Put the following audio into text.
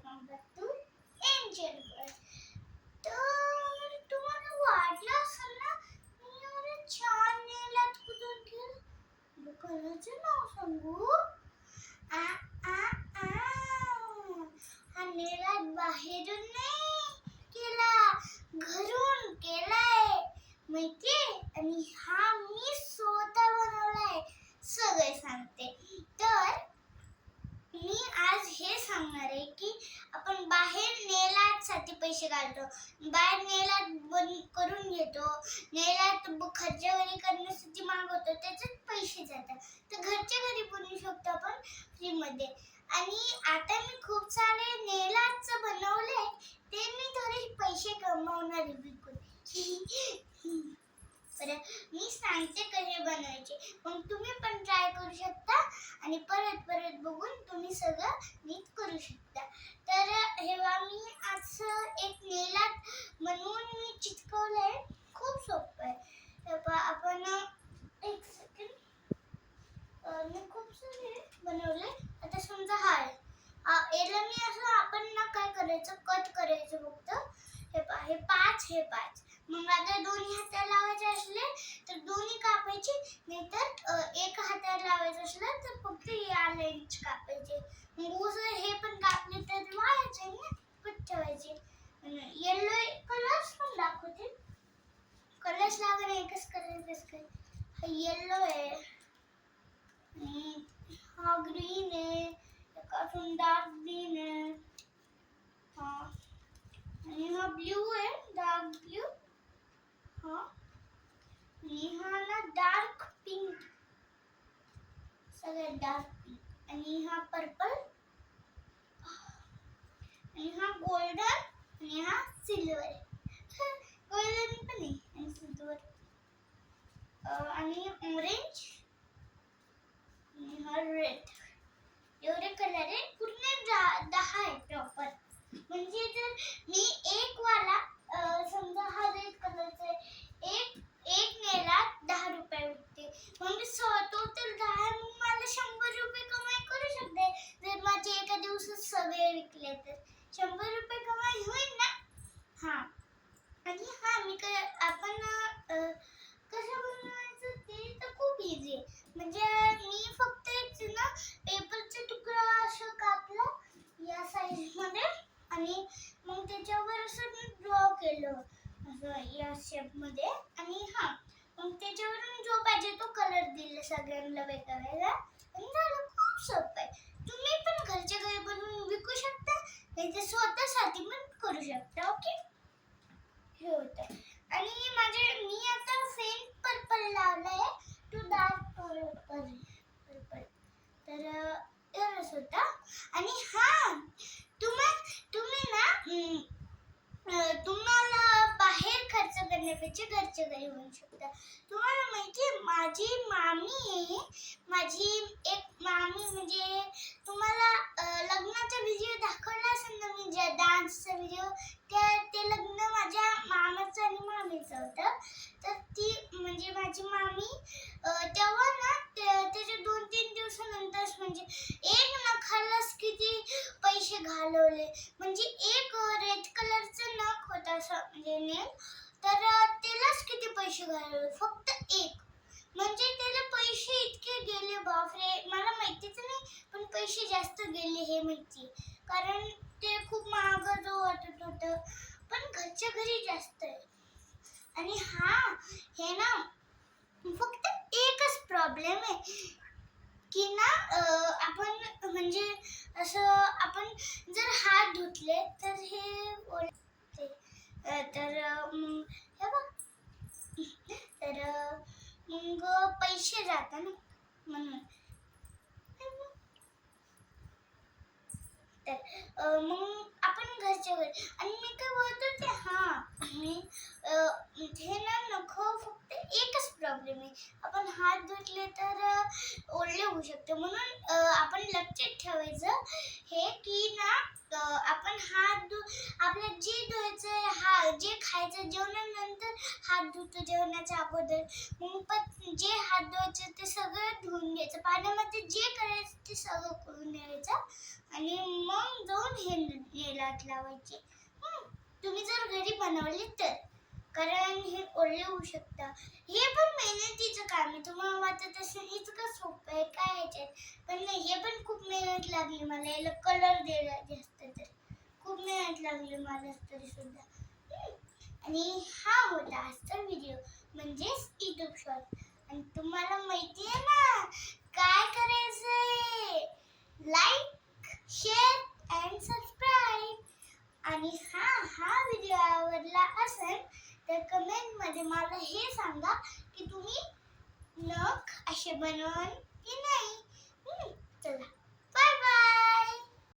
तू angel bird. तर तुम्हाला वाटलं असेल ना मी एवढं छान नेलात कुठून केलं. दुकानाचं नाव सांगू. आ आ आ हा नेलात बाहेरून नाही केला, घरून केलाय माहितीये. आणि हा मी स्वतः बनवलाय. सगळे सांगते. तर मी आज हे सांगणार आहे की आपण बाहेर नेल आर्टसाठी पैसे घालतो, बाहेर नेल आर्ट करून घेतो, नेल आर्ट खर्चावरी करण्यासाठी मागवतो, त्याच्यात पैसे जातात. तर घरच्या घरी बनवू शकतो आपण फ्रीमध्ये. आणि आता मी खूप सारे नेल आर्टचं बनवलंय, ते मी थोडे पैसे कमवणार आहे विकून. बरं, मी सांगते कसे बनवायचे, मग तुम्ही पण ट्राय करू शकता आणि परत परत बघून तुम्ही सगळं नीट करू शकता. तर हे मी आज एक नेल आर्ट बनवून मी चिटकवलंय. खूप सोपं आहे. आपण एक सेकंड, मी खूप सारे बनवले. आता समजा हा आहे, याला मी असं आपण ना काय करायचं, कट करायचं फक्त. हे पाच, हे पाच. मग आता दोन्ही हाताला लावायचे असले तर दोन्ही कापायचे, नाहीतर एक हाताला लावायचं असलं तर फक्त या लाईनच कापायचे. मग हे पण कापले तर वायाचे ना, कट ठेवायचे. येलो कलर्स पण दाखवते. कलर्स लागणार एकच कलर कसं काय. हा येलो आहे, हा ग्रीन आहे, एकातून डार्क ग्रीन आहे, आणि हा ब्ल्यू आहे, डार्क ब्ल्यू. आणि हा ना डार्क पिंक, सगळ्यात डार्क पिंक. आणि हा पर्पल, आणि हा गोल्डन, आणि हा सिल्वर. गोल्डन पण आहे आणि सिल्वर. आणि ऑरेंज, आणि हा रेड. एवढे कलर आहे. पूर्ण 10 आहे प्रॉपर. म्हणजे जर मी एक वाला समजा हा रेड कलरचा आहे, एक नेला 10 रुपये विकते. मग मी टोटल 10, मग मला 100 रुपये कमाई करू शकते. जर माझे एका दिवसात सगळे विकले तर 100 रुपये कमाई होईल ना. हा, आणि हा मी आपण कसं बनवायचं ते तर खूप इझी आहे. म्हणजे मी फक्त एक ना पेपरचा तुकडा असं कापला या साईज मध्ये, आणि मग त्याच्यावर असं ड्रॉ केलं असं या शेप मध्ये. आणि हा मग त्याच्यावरून जो पाहिजे तो कलर दिला सगळ्यांना वेगवेगळा, आणि झालं. खूप सोपं आहे. तुम्ही पण घरच्या घरी बनवून विकू शकता, नाही तर स्वतःसाठी पण करू शकता. ओके, हे होतं. आणि मी आता फेंट पर्पल लावलाय, टू डार्क पर्पल. तर एवढंच होतं. आणि हा तुम्ही ना तुम्हाला बाहेर खर्च करण्यापेक्षा घरच्या घरी होऊ शकता. तुम्हाला माहितीये माझी एक मामी, म्हणजे तुम्हाला लग्नाचा व्हिडिओ दाखवला असेल ना मी, ज्या डान्सचा व्हिडिओ, ते लग्न माझ्या मामाचं आणि मामीचं होतं. तर ती म्हणजे माझी मामी तेव्हा ना त्याच्या 2-3 दिवसानंतर म्हणजे एक नखालाच किती पैसे घालवले. म्हणजे एक रेड कलरचं नख होता असं म्हणजे नेल, तर त्यालाच किती पैसे घालवले. फक्त एक, म्हणजे त्याला पैसे इतके गेले बापरे. मला माहितीच नाही, पण पैसे जास्त गेले हे माहिती, कारण ते खूप महाग वाटत होतं. पण घरच्या घरी जास्त आहे. आणि हे ना फक्त एकच प्रॉब्लेम आहे की ना आपण म्हणजे असं आपण जर हात धुतले तर हे तर हे बघ, तर मग पैसे जातात ना, म्हणून. तर मग आपण घरच्या घरी. आणि मी काय बोलतो ते मी हे ना नख फक्त एकच प्रॉब्लेम आहे, आपण हात धुतले तर ओले होऊ शकते. म्हणून आपण लक्षात ठेवायचं हे की ना आपण आपल्याला जे धुवायचं, जे खायचं जेवणानंतर हात धुतो जेवणाच्या अगोदर, मग पण जे हात धुवायचे ते सगळं धुवून घ्यायचं. पाण्यामध्ये जे करायचं ते सगळं करून घ्यायचं. आणि मग जाऊन हे नेल आर्ट लावायचे. तुम्ही जर घरी बनवले तर, कारण हे ओले होऊ शकतं. हे पण मेहनतीचं काम आहे. तुम्हाला वाटत असेल इतकं सोपं आहे काय ह्याच्यात, पण नाही, हे पण खूप मेहनत लागली मला याला कलर द्यायला. जास्त तर खूप मेहनत लागली मला तरी सुद्धा. आणि हा होता आजचा व्हिडिओ, म्हणजेच युट्यूब शॉर्ट. आणि तुम्हाला माहिती आहे ना काय करायचंय? Like, share and subscribe. आणि हा व्हिडिओ आवडला असेल तर कमेंट मध्ये मला हे सांगा की तुम्ही नख असे बनवाल की नाही. चला.